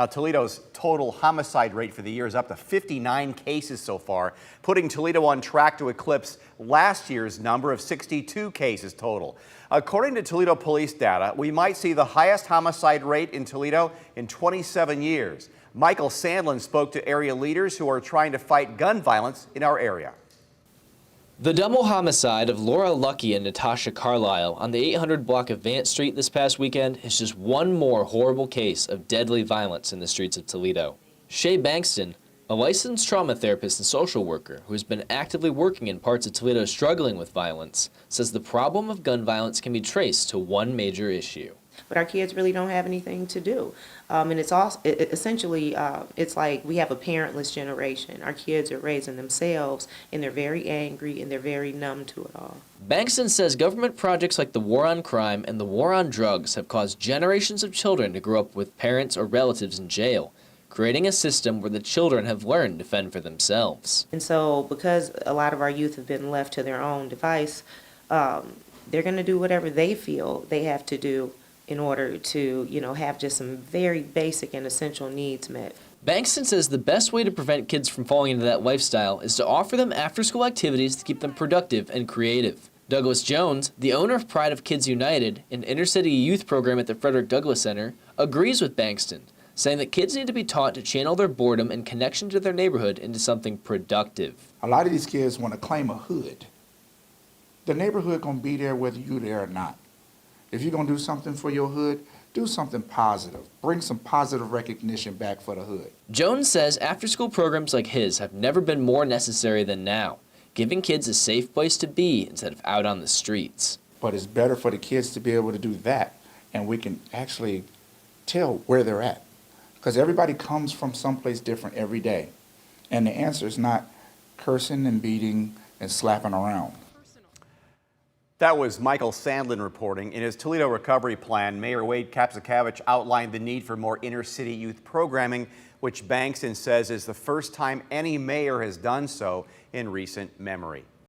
Now, Toledo's total homicide rate for the year is up to 59 cases so far, putting Toledo on track to eclipse last year's number of 62 cases total. According to Toledo police data, we might see the highest homicide rate in Toledo in 27 years. Michael Sandlin spoke to area leaders who are trying to fight gun violence in our area. The double homicide of Laura Luckey and Natasha Carlisle on the 800 block of Vance Street this past weekend is just one more horrible case of deadly violence in the streets of Toledo. Shay Bankston, a licensed trauma therapist and social worker who has been actively working in parts of Toledo struggling with violence, says the problem of gun violence can be traced to one major issue. But our kids really don't have anything to do. And it's also, essentially, it's like we have a parentless generation. Our kids are raising themselves, and they're very angry, and they're very numb to it all. Bankston says government projects like the War on Crime and the War on Drugs have caused generations of children to grow up with parents or relatives in jail, creating a system where the children have learned to fend for themselves. And so, because a lot of our youth have been left to their own device, they're going to do whatever they feel they have to do in order to, have just some very basic and essential needs met. Bankston says the best way to prevent kids from falling into that lifestyle is to offer them after-school activities to keep them productive and creative. Douglas Jones, the owner of Pride of Kids United, an inner-city youth program at the Frederick Douglass Center, agrees with Bankston, saying that kids need to be taught to channel their boredom and connection to their neighborhood into something productive. A lot of these kids want to claim a hood. The neighborhood gonna be there whether you're there or not. If you're going to do something for your hood, do something positive. Bring some positive recognition back for the hood. Jones says after-school programs like his have never been more necessary than now, giving kids a safe place to be instead of out on the streets. But it's better for the kids to be able to do that, and we can actually tell where they're at. Because everybody comes from someplace different every day. And the answer is not cursing and beating and slapping around. That was Michael Sandlin reporting. In his Toledo recovery plan, Mayor Wade Kapsakavich outlined the need for more inner-city youth programming, which Bankston says is the first time any mayor has done so in recent memory.